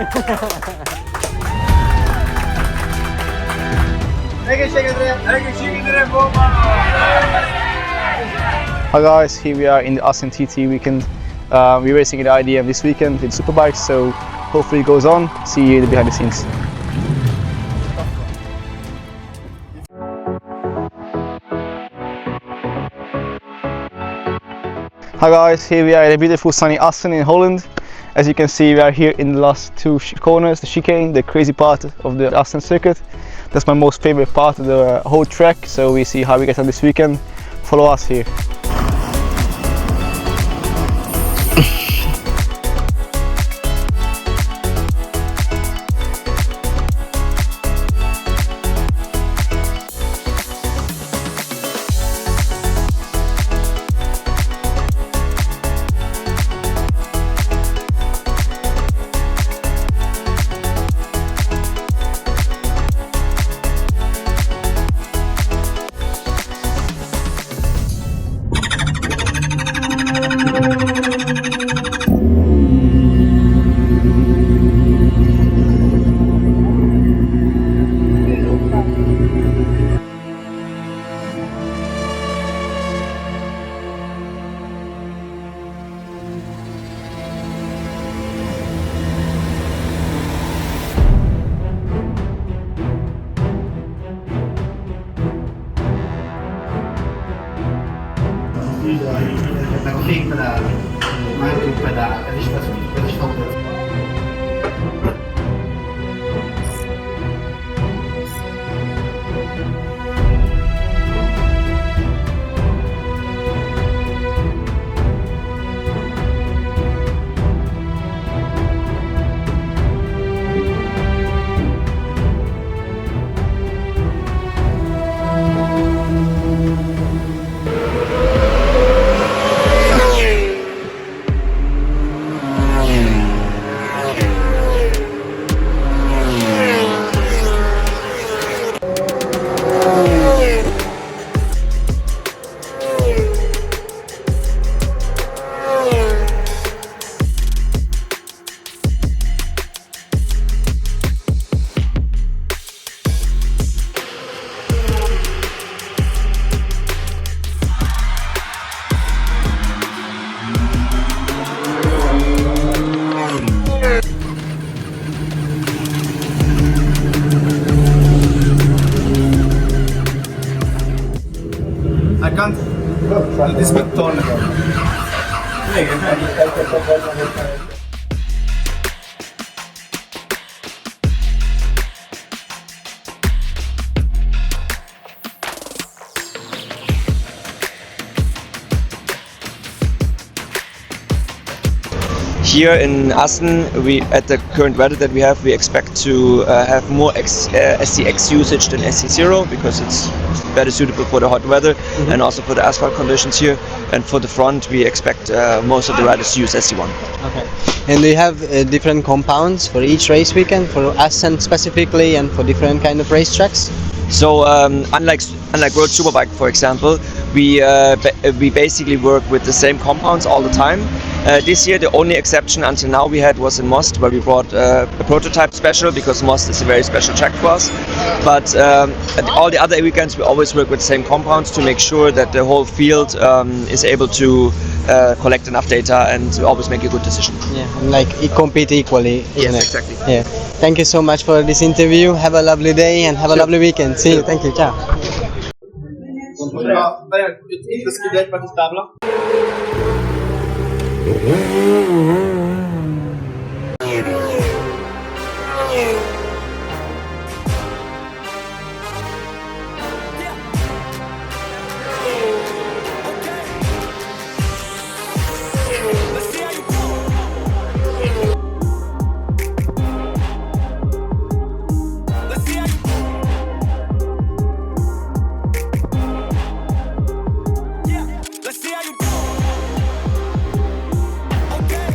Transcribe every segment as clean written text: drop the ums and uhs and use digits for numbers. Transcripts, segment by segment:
Hi guys, here we are in the Assen TT weekend. We're racing in the IDM this weekend in Superbikes, so hopefully it goes on. See you in the behind the scenes. Hi guys, here we are in the beautiful sunny Assen in Holland. As you can see, we are here in the last two corners, the chicane, the crazy part of the Assen circuit. That's my most favorite part of the whole track, so we see how we get on this weekend. Follow us here. I can't do this with tone. Here in Assen, at the current weather that we have, we expect to have more SCX usage than SC0 because it's better suitable for the hot weather and also for the asphalt conditions here. And for the front, we expect most of the riders to use SC1. Okay. And do you have different compounds for each race weekend, for Assen specifically, and for different kind of racetracks? So unlike World Superbike, for example, we basically work with the same compounds all the time. This year, the only exception until now we had was in Most, where we brought a prototype special because Most is a very special track for us. But at all the other weekends, we always work with the same compounds to make sure that the whole field is able to collect enough data and always make a good decision. Yeah, like compete equally, isn't yes, it? Exactly. Yeah. Thank you so much for this interview. Have a lovely day and have a lovely weekend. See you. Thank you. Ciao. Okay.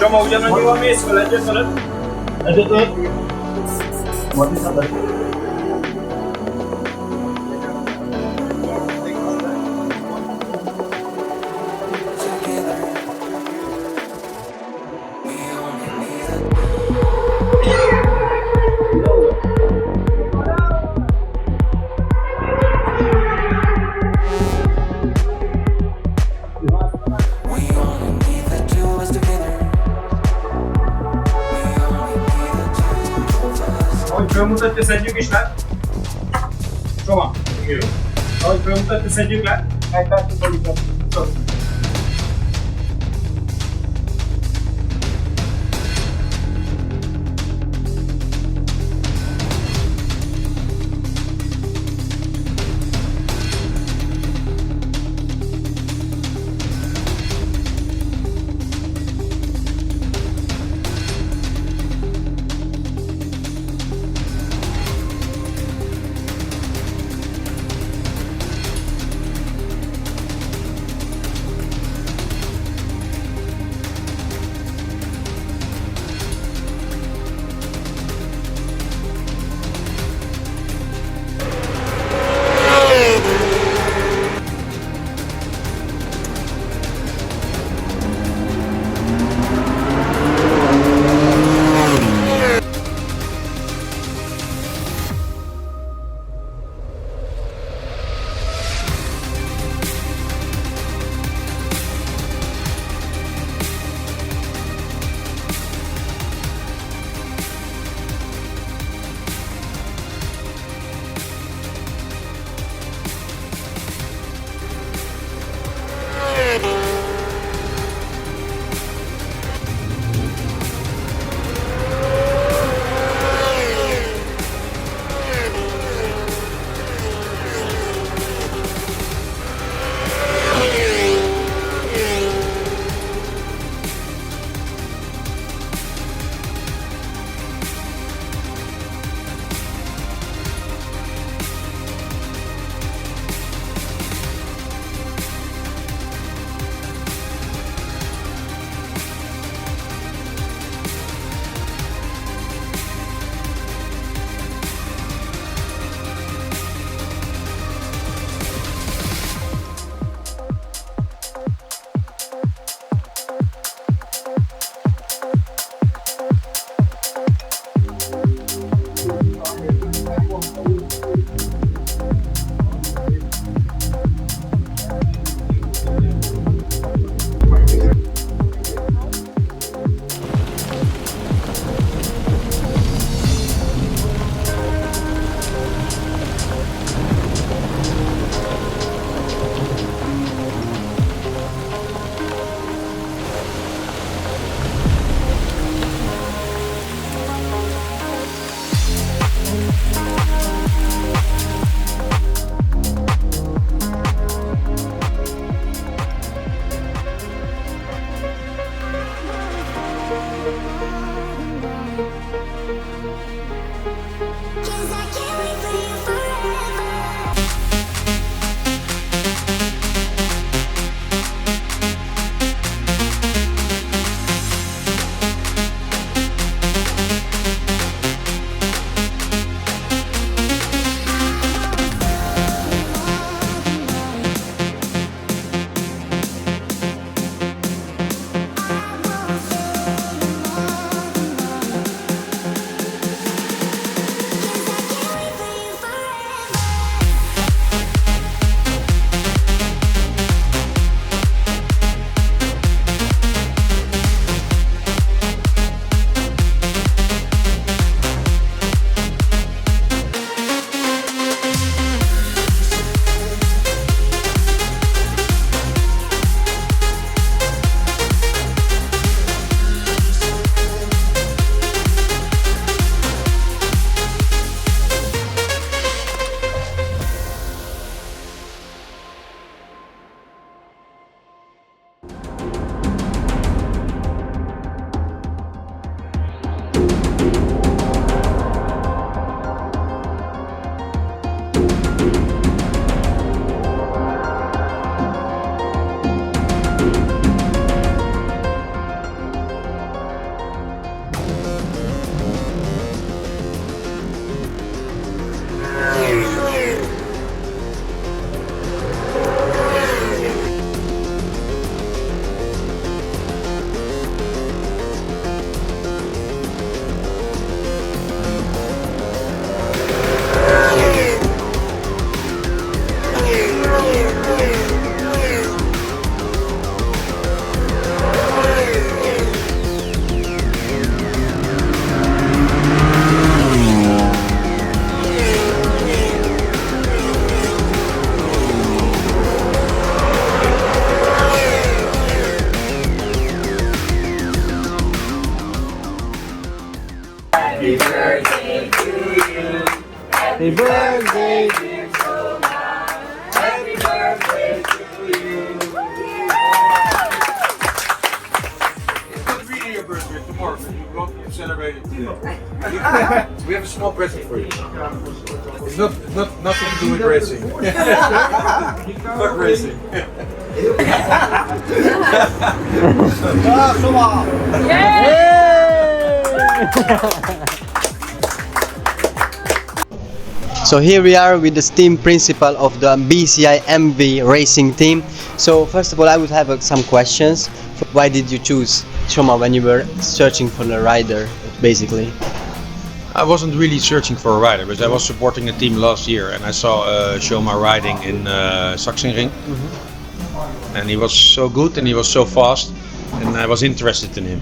Soma, hujan lagi Wamis, belajar salat. Ada tuh. Mati salat. Permuta tersajik işler. Soma. Permuta tersajikler. Kayıtlar tutulacak. Happy birthday to you. Happy birthday, dear Soma. Happy birthday to you. It's not really your birthday tomorrow, but you want to celebrate it today. We have a small present for you. It's not nothing to do with racing. Fuck racing. So here we are with the team principal of the BCI-MW Racing Team. So first of all, I would have some questions. Why did you choose Soma when you were searching for a rider, basically? I wasn't really searching for a rider, but I was supporting a team last year and I saw Soma riding in Sachsenring. And he was so good and he was so fast and I was interested in him.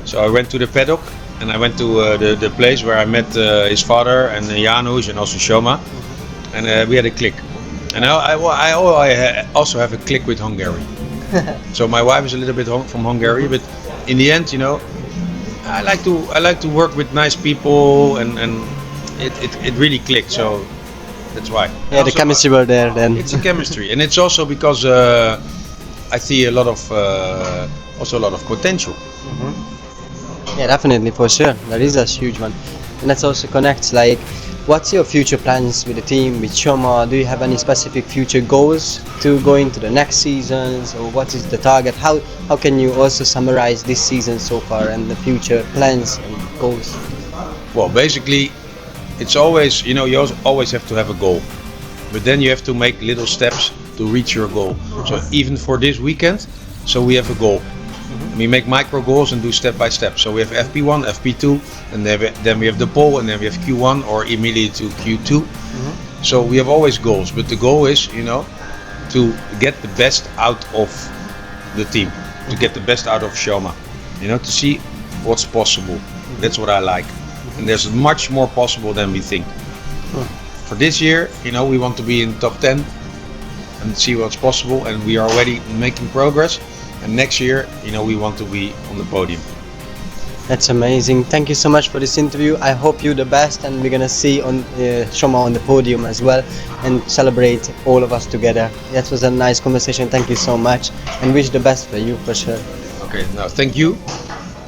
So I went to the paddock and I went to the place where I met his father and Janusz and also Soma, and we had a click. And I also have a click with Hungary. So my wife is a little bit from Hungary, but in the end, you know, I like to work with nice people and it really clicked. So that's why. Yeah, the chemistry were there then. It's a chemistry, and it's also because I see a lot of potential. Yeah, definitely, for sure. That is a huge one. And that also connects, like, what's your future plans with the team, with Soma? Do you have any specific future goals to go into the next seasons, or what is the target? How can you also summarize this season so far and the future plans and goals? Well, basically, it's always, you know, you always have to have a goal, but then you have to make little steps to reach your goal. So even for this weekend, so we have a goal. We make micro goals and do step by step. So we have FP1, FP2, and then we have the pole, and then we have Q1 or immediately to Q2. So we have always goals, but the goal is, you know, to get the best out of the team, to get the best out of Soma, you know, to see what's possible. That's what I like. And there's much more possible than we think. For this year, you know, we want to be in top 10 and see what's possible, and we are already making progress. And next year, you know, we want to be on the podium. That's amazing. Thank you so much for this interview. I hope you the best, and we're gonna see on Soma on the podium as well and celebrate all of us together. That was a nice conversation. Thank you so much, and wish the best for you for sure. Okay, now thank you.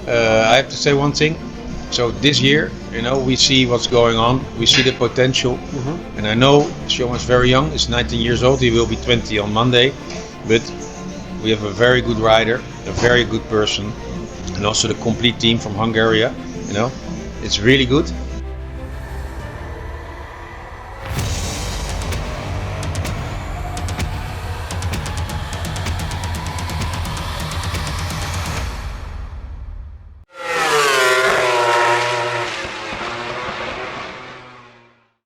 I have to say one thing. So this year, you know, we see what's going on. We see the potential, and I know Soma is very young. He's 19 years old. He will be 20 on Monday, but we have a very good rider, a very good person, and also the complete team from Hungary. You know, it's really good.